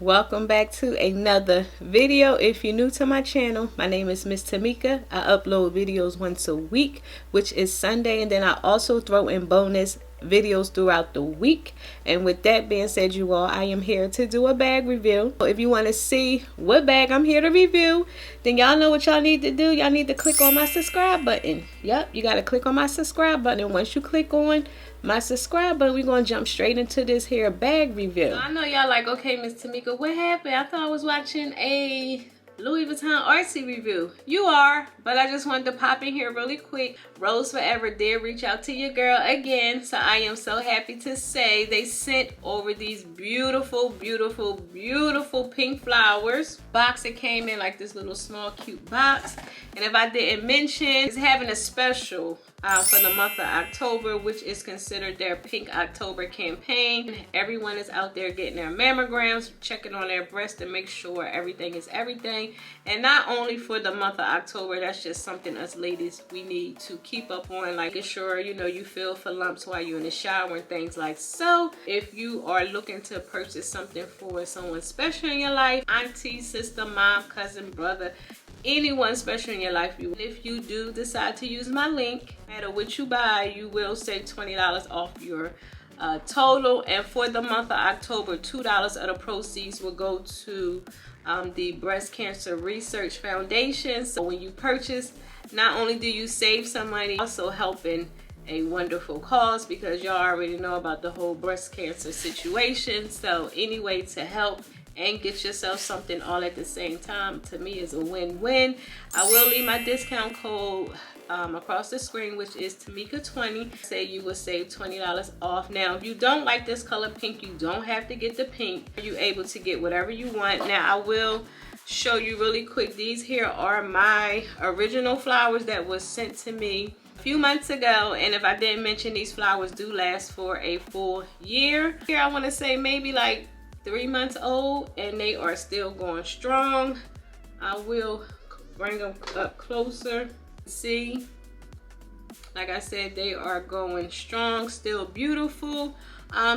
welcome back to another video. If you're new to my channel, my name is Miss Tamika. I upload videos once a week, which is Sunday, and then I also throw in bonus videos throughout the week. And with that being said, you all, I am here to do a bag review. If you want to see what bag I'm here to review, then y'all know what y'all need to do. Y'all need to click on my subscribe button. Yep, you got to click on my subscribe button, and once you click on my subscribe button, we're gonna jump straight into this here bag review. I know y'all like, okay, Miss Tamika, what happened? I thought I was watching a Louis Vuitton Artsy review. You are, but I just wanted to pop in here really quick. Rose Forever did reach out to your girl again, so I am so happy to say they sent over these beautiful, beautiful, beautiful pink flowers. Box, it came in like this little small cute box. And if I didn't mention, it's having a special for the month of October, which is considered their Pink October campaign. Everyone is out there getting their mammograms, checking on their breasts to make sure everything is everything. And not only for the month of October, that's just something us ladies, we need to keep up on, like making sure, you know, you feel for lumps while you're in the shower and things like so. If you are looking to purchase something for someone special in your life, auntie, sister, mom, cousin, brother, anyone special in your life, if you do decide to use my link, no matter what you buy, you will save $20 off your total. And for the month of October, $2 of the proceeds will go to the Breast Cancer Research Foundation. So when you purchase, not only do you save some money, also helping a wonderful cause, because y'all already know about the whole breast cancer situation. So any way to help and get yourself something all at the same time, to me, is a win-win. I will leave my discount code across the screen, which is Tamika20. Say you will save $20 off. Now, if you don't like this color pink, you don't have to get the pink. You're able to get whatever you want. Now, I will show you really quick. These here are my original flowers that was sent to me a few months ago, and if I didn't mention, these flowers do last for a full year. Here, I want to say maybe like 3 months old, and they are still going strong. I will bring them up closer. See, like I said, they are going strong, still beautiful.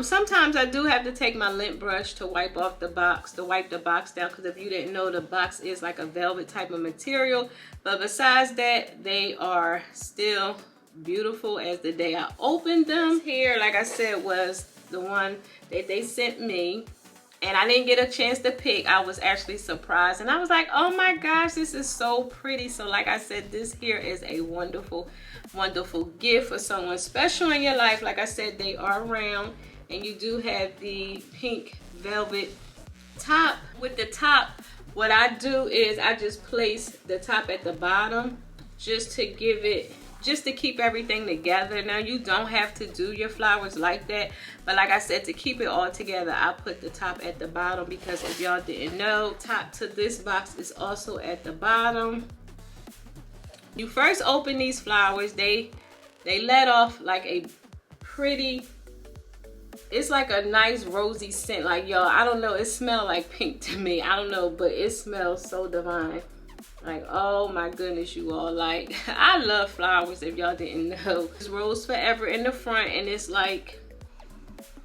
Sometimes I do have to take my lint brush to wipe off the box, to wipe the box down, because if you didn't know, the box is like a velvet type of material. But besides that, they are still beautiful as the day I opened them. Here, like I said, was the one that they sent me, and I didn't get a chance to pick. I was actually surprised, and I was like, oh my gosh, this is so pretty. So like I said, this here is a wonderful, wonderful gift for someone special in your life. Like I said, they are round, and you do have the pink velvet top. With the top, what I do is I just place the top at the bottom just to give it, just to keep everything together. Now, you don't have to do your flowers like that, but like I said, to keep it all together, I put the top at the bottom, because if y'all didn't know, top to this box is also at the bottom. You first open these flowers, they let off like a pretty, it's like a nice rosy scent. Like, y'all, I don't know, it smells like pink to me. I don't know, but it smells so divine. Like, oh my goodness, you all. Like, I love flowers, if y'all didn't know. It's Rose Forever in the front, and it's like,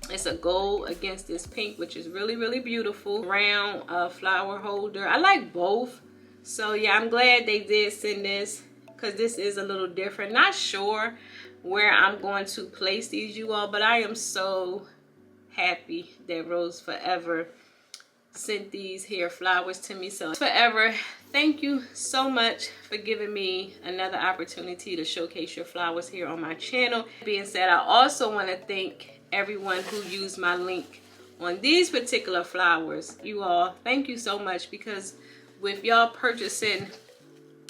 it's a gold against this pink, which is really, really beautiful. Round flower holder. I like both. So yeah, I'm glad they did send this, because this is a little different. Not sure where I'm going to place these, you all, but I am so happy that Rose Forever sent these here flowers to me. So Forever, thank you so much for giving me another opportunity to showcase your flowers here on my channel. That being said, I also want to thank everyone who used my link on these particular flowers. You all, thank you so much, because with y'all purchasing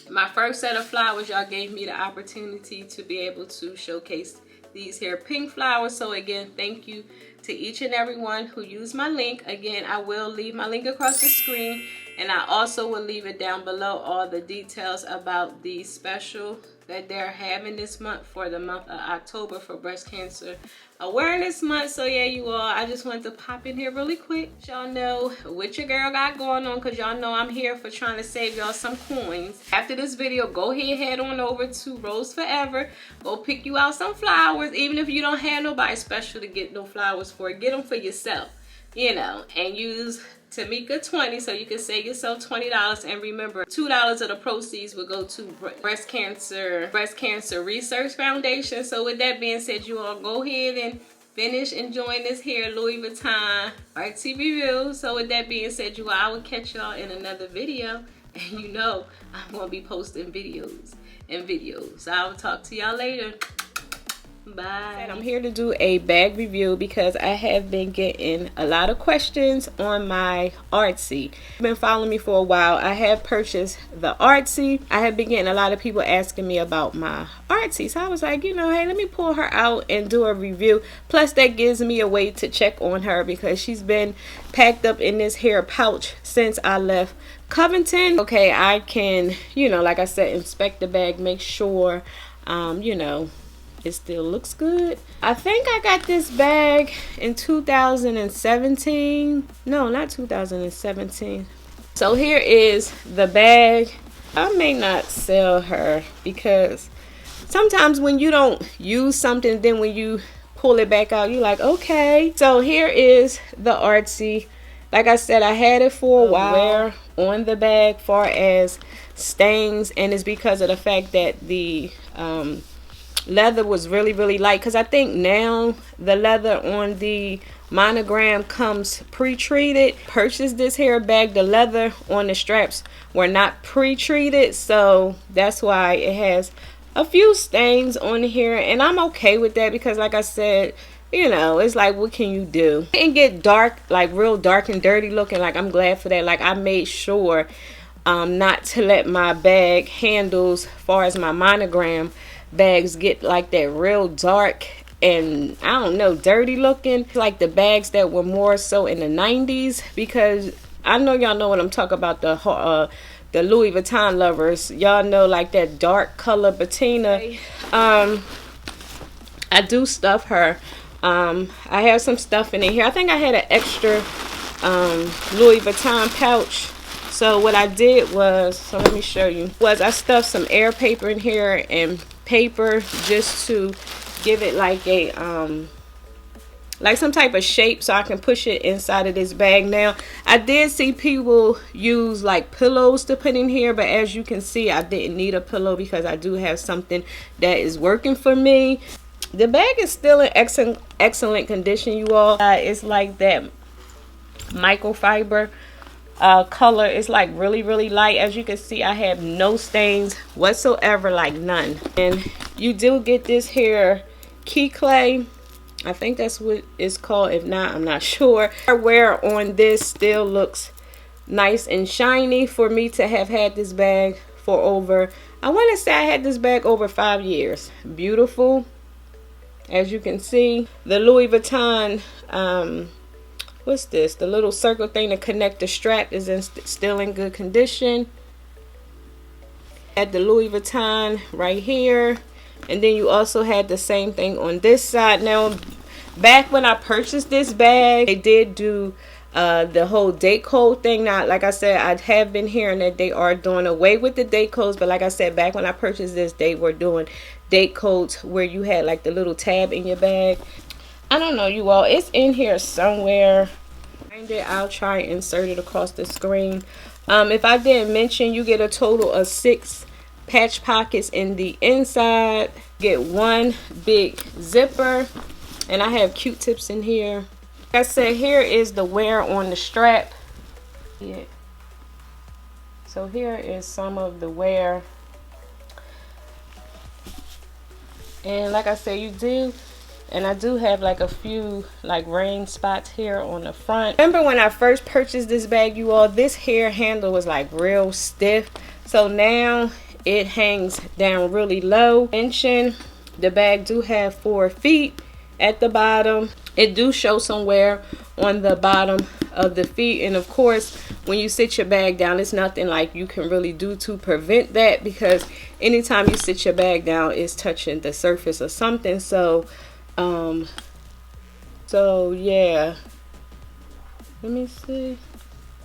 my first set of flowers, y'all gave me the opportunity to be able to showcase these here pink flowers. So again, thank you to each and every one who used my link. Again, I will leave my link across the screen, and I also will leave it down below, all the details about the special that they're having this month for the month of October for Breast Cancer Awareness Month. So yeah, you all, I just wanted to pop in here really quick. Y'all know what your girl got going on, because y'all know I'm here for trying to save y'all some coins. After this video, go ahead, head on over to Rose Forever. Go pick you out some flowers. Even if you don't have nobody special to get no flowers for, get them for yourself, you know, and use Tamika20, so you can save yourself $20. And remember, $2 of the proceeds will go to Breast Cancer Research Foundation. So with that being said, you all go ahead and finish enjoying this here Louis Vuitton Artsy review. So with that being said, you all, I will catch y'all in another video. And you know I'm gonna be posting videos. So I will talk to y'all later. Bye. I'm here to do a bag review because I have been getting a lot of questions on my Artsy. You've been following me for a while. I have purchased the Artsy. I have been getting a lot of people asking me about my Artsy. So I was like, you know, hey, let me pull her out and do a review. Plus that gives me a way to check on her because she's been packed up in this hair pouch since I left Covington. Okay, I can, you know, like I said, inspect the bag, make sure, you know, it still looks good. I think I got this bag in 2017. No, not 2017. So here is the bag. I may not sell her because sometimes when you don't use something, then when you pull it back out, you're like, okay. So here is the Artsy. Like I said, I had it for a while. Wear on the bag far as stains, and it's because of the fact that the leather was really light, because I think now the leather on the monogram comes pre-treated. Purchased this hair bag, the leather on the straps were not pre-treated, so that's why it has a few stains on here, and I'm okay with that because like I said, you know, it's like, what can you do? It can get dark, like real dark and dirty looking. Like, I'm glad for that. Like, I made sure not to let my bag handles, far as my monogram bags, get like that real dark and I don't know, dirty looking, like the bags that were more so in the 90s, because I know y'all know what I'm talking about, the Louis Vuitton lovers. Y'all know, like that dark color patina. I do stuff her. I have some stuff in here. I think I had an extra Louis Vuitton pouch. So what I did was, so let me show you, was I stuffed some air paper in here and paper just to give it like a like some type of shape so I can push it inside of this bag. Now I did see people use like pillows to put in here, but as you can see, I didn't need a pillow because I do have something that is working for me. The bag is still in excellent condition, you all. It's like that microfiber color. It's like really light. As you can see, I have no stains whatsoever, like none. And you do get this here key clay. I think that's what it's called. If not, I'm not sure. Wear on this still looks nice and shiny for me to have had this bag for over, I want to say I had this bag over 5 years. Beautiful. As you can see, the Louis Vuitton what's this, the little circle thing to connect the strap is still in good condition. At the Louis Vuitton right here, and then you also had the same thing on this side. Now back when I purchased this bag, they did do the whole date code thing. Now like I said, I have been hearing that they are doing away with the date codes, but like I said, back when I purchased this, they were doing date codes where you had like the little tab in your bag. I don't know, you all, it's in here somewhere. I'll try and insert it across the screen. If I didn't mention, you get a total of 6 patch pockets in the inside. Get 1 big zipper, and I have Q-tips in here. Like I said, here is the wear on the strap. Yeah. So here is some of the wear. And like I said, you do, and I do have like a few like rain spots here on the front. Remember when I first purchased this bag, you all, this hair handle was like real stiff. So now it hangs down really low. Mention the bag do have 4 feet at the bottom. It do show some wear on the bottom of the feet, and of course when you sit your bag down, it's nothing like you can really do to prevent that, because anytime you sit your bag down, it's touching the surface or something. So yeah, let me see.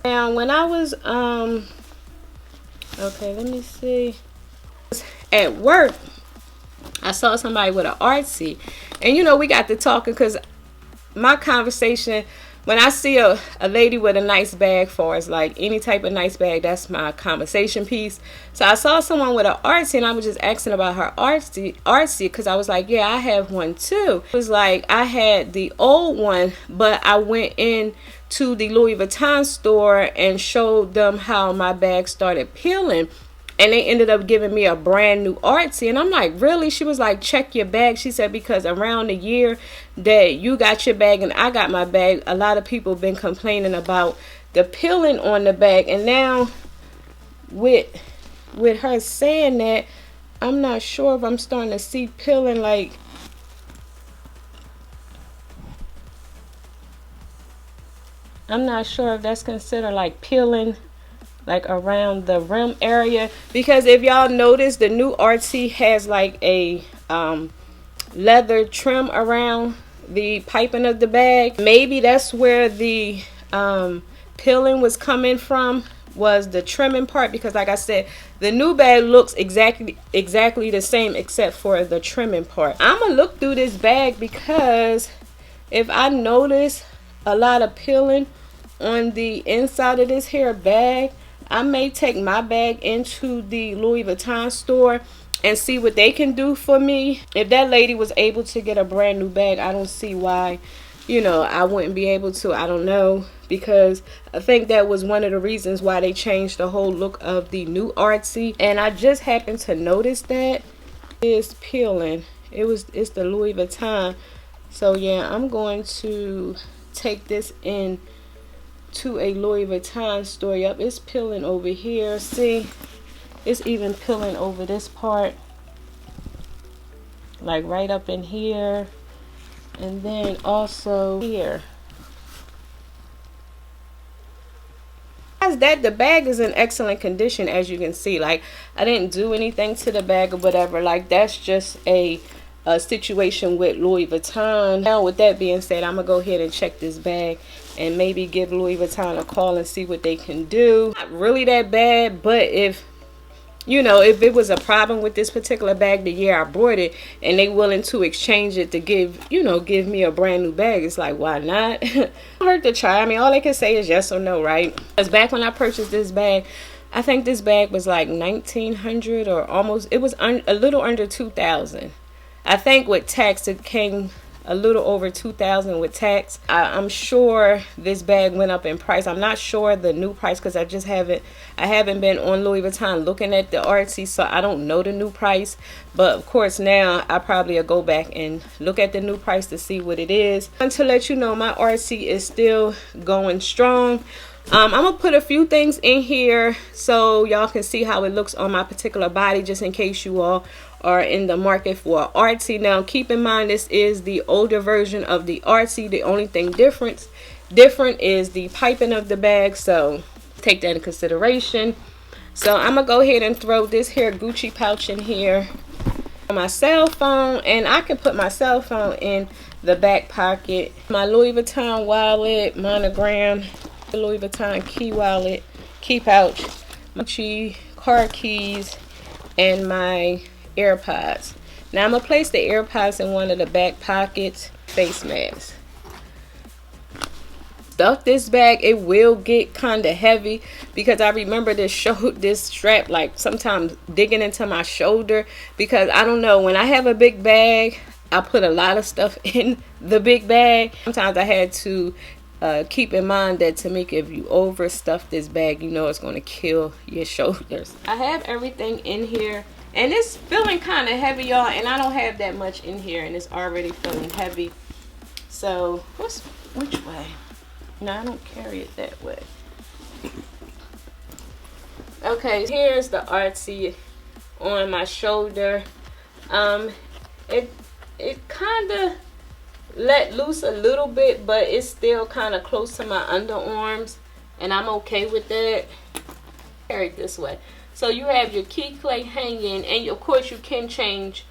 Now when I was okay, let me see, at work I saw somebody with an Artsy, and you know, we got to talking because my conversation when I see a lady with a nice bag, for as like any type of nice bag, that's my conversation piece. So I saw someone with an artsy, and I was just asking about her artsy because I was like, yeah, I have one too. It was like I had the old one, but I went in to the Louis Vuitton store and showed them how my bag started peeling. And they ended up giving me a brand new artsy. And I'm like, really? She was like, check your bag. She said, because around the year that you got your bag and I got my bag, a lot of people been complaining about the peeling on the bag. And now with her saying that, I'm not sure if I'm starting to see peeling like, I'm not sure if that's considered like peeling like around the rim area, because if y'all notice, the new artsy has like a leather trim around the piping of the bag. Maybe that's where the peeling was coming from, was the trimming part, because like I said, the new bag looks exactly the same except for the trimming part. I'm gonna look through this bag, because if I notice a lot of peeling on the inside of this here bag, I may take my bag into the Louis Vuitton store and see what they can do for me. If that lady was able to get a brand new bag, I don't see why, you know, I wouldn't be able to. I don't know, because I think that was one of the reasons why they changed the whole look of the new artsy. And I just happened to notice that it's peeling. It's the Louis Vuitton. So yeah, I'm going to take this in to a Louis Vuitton store. Yep, it's peeling over here. See, it's even peeling over this part, like right up in here, and then also here. As that, the bag is in excellent condition, as you can see. Like, I didn't do anything to the bag or whatever. Like, that's just a situation with Louis Vuitton. Now, with that being said, I'm gonna go ahead and check this bag and maybe give Louis Vuitton a call and see what they can do. Not really that bad, but if, you know, if it was a problem with this particular bag the year I bought it and they willing to exchange it to give, you know, give me a brand new bag, it's like, why not? It hurt to try. I mean, all they can say is yes or no, right? Because back when I purchased this bag, I think this bag was like $1,900 or almost, it was a little under $2,000. I think with tax it came a little over $2,000 with tax. I'm sure this bag went up in price. I'm not sure the new price, because I haven't been on Louis Vuitton looking at the artsy, so I don't know the new price. But of course now I probably will go back and look at the new price to see what it is. And to let you know, my artsy is still going strong. I'm gonna put a few things in here so y'all can see how it looks on my particular body, just in case you all are in the market for artsy. Now keep in mind, this is the older version of the artsy. The only thing different is the piping of the bag, so take that in consideration. So I'm gonna go ahead and throw this here Gucci pouch in here, my cell phone, and I can put my cell phone in the back pocket, my Louis Vuitton wallet, monogram, the Louis Vuitton key wallet, key pouch, my car keys, and my AirPods. Now I'm gonna place the AirPods in one of the back pockets. Face mask. Stuff this bag, it will get kind of heavy, because I remember this strap like sometimes digging into my shoulder, because I don't know, when I have a big bag I put a lot of stuff in the big bag. Sometimes I had to keep in mind that, Tamika, if you overstuff this bag, you know it's going to kill your shoulders. I have everything in here, and it's feeling kind of heavy, y'all, and I don't have that much in here, and it's already feeling heavy. So which way? No, I don't carry it that way. Okay, here's the artsy on my shoulder. It kind of let loose a little bit, but it's still kind of close to my underarms, and I'm okay with that. Carry it this way. So you have your key clay hanging, and of course you can change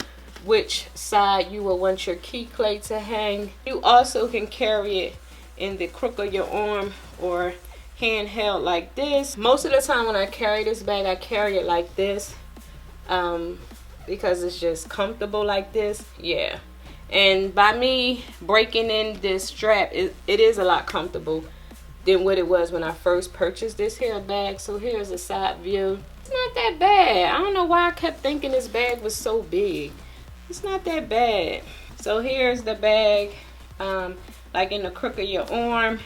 which side you will want your key clay to hang. You also can carry it in the crook of your arm or handheld like this. Most of the time when I carry this bag, I carry it like this, because it's just comfortable like this. Yeah. And by me breaking in this strap, it is a lot comfortable than what it was when I first purchased this here bag. So here's a side view. It's not that bad. I don't know why I kept thinking this bag was so big. It's not that bad. So here's the bag, like in the crook of your arm.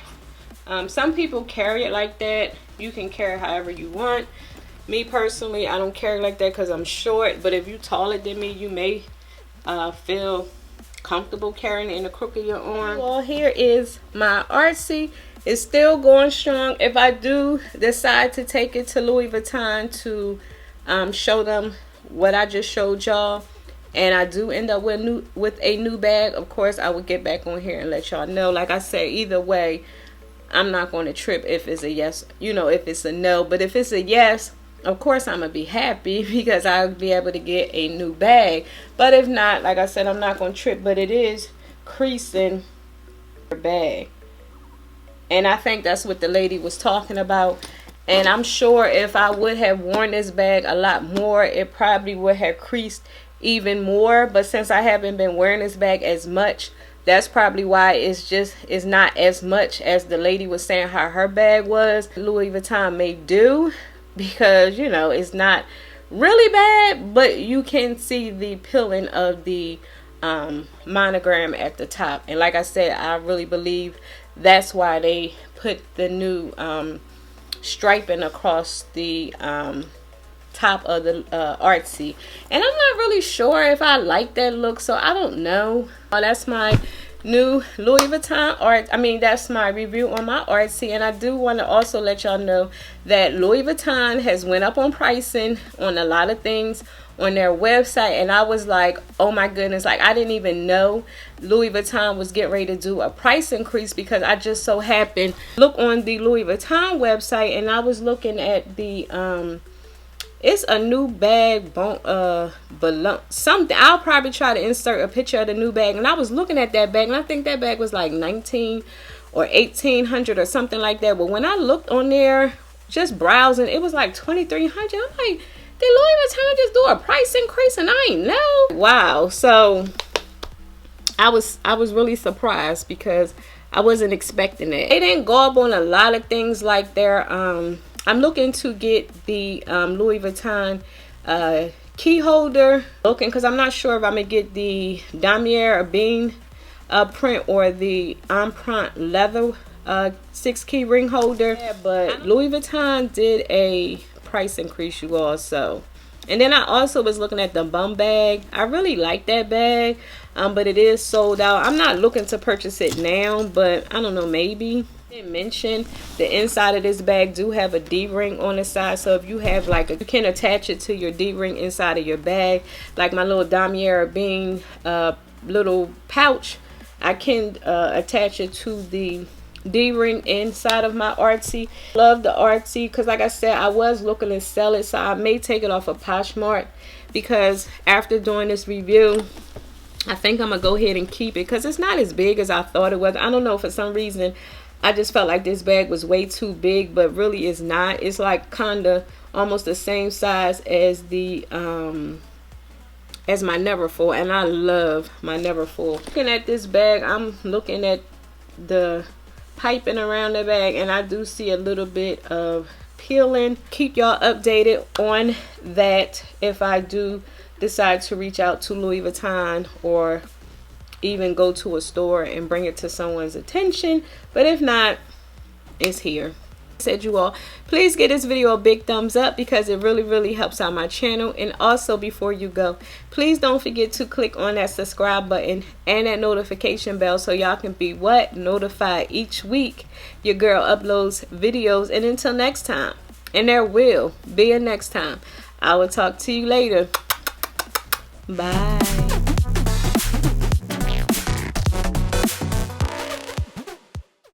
Some people carry it like that. You can carry it however you want. Me personally, I don't carry it like that because I'm short. But if you're taller than me, you may feel comfortable carrying it in the crook of your arm. Well, here is my Artsy. It's still going strong. If I do decide to take it to Louis Vuitton to show them what I just showed y'all, and I do end up with a new bag, of course I would get back on here and let y'all know. Like I said, either way, I'm not going to trip if it's a yes, you know, if it's a no. But if it's a yes, of course I'm gonna be happy because I'll be able to get a new bag. But if not, like I said, I'm not going to trip. But it is creasing your bag, and I think that's what the lady was talking about. And I'm sure if I would have worn this bag a lot more, it probably would have creased even more. But since I haven't been wearing this bag as much, that's probably why it's not as much as the lady was saying how her bag was. Louis Vuitton may do, because you know it's not really bad, but you can see the peeling of the monogram at the top. And like I said, I really believe that's why they put the new striping across the top of the Artsy. And I'm not really sure if I like that look, so I don't know. That's my new Louis Vuitton art. I mean, that's my review on my Artsy. And I do want to also let y'all know that Louis Vuitton has went up on pricing on a lot of things on their website, and I was like, oh my goodness, like I didn't even know Louis Vuitton was getting ready to do a price increase, because I just so happened look on the Louis Vuitton website, and I was looking at the it's a new bag, something. I'll probably try to insert a picture of the new bag. And I was looking at that bag, and I think that bag was like 19 or 1800 or something like that. But when I looked on there, just browsing, it was like 2300. I'm like, did Louis Vuitton just do a price increase and I ain't know? Wow. So I was really surprised because I wasn't expecting it. They didn't go up on a lot of things like their I'm looking to get the Louis Vuitton key holder. Looking, because I'm not sure if I'm gonna get the damier or bean print or the empreinte leather 6-key ring holder. Yeah, but Louis Vuitton did a price increase, you all. So, and then I also was looking at the bum bag. I really like that bag, but it is sold out. I'm not looking to purchase it now, but I don't know, maybe. Mention the inside of this bag do have a D-ring on the side, so if you have like you can attach it to your D-ring inside of your bag, like my little damier bean little pouch. I can attach it to the D-ring inside of my Artsy. Love the Artsy because, like I said, I was looking to sell it, so I may take it off of Poshmark, because after doing this review, I think I'm gonna go ahead and keep it because it's not as big as I thought it was. I don't know, for some reason I just felt like this bag was way too big, but really it's not. It's like kind of almost the same size as the as my Neverfull, and I love my Neverfull. Looking at this bag, I'm looking at the piping around the bag, and I do see a little bit of peeling. Keep y'all updated on that if I do decide to reach out to Louis Vuitton or even go to a store and bring it to someone's attention. But if not, it's here. Said you all, please give this video a big thumbs up because it really helps out my channel. And also, before you go, please don't forget to click on that subscribe button and that notification bell so y'all can be notified each week your girl uploads videos. And until next time, and there will be a next time, I will talk to you later. Bye.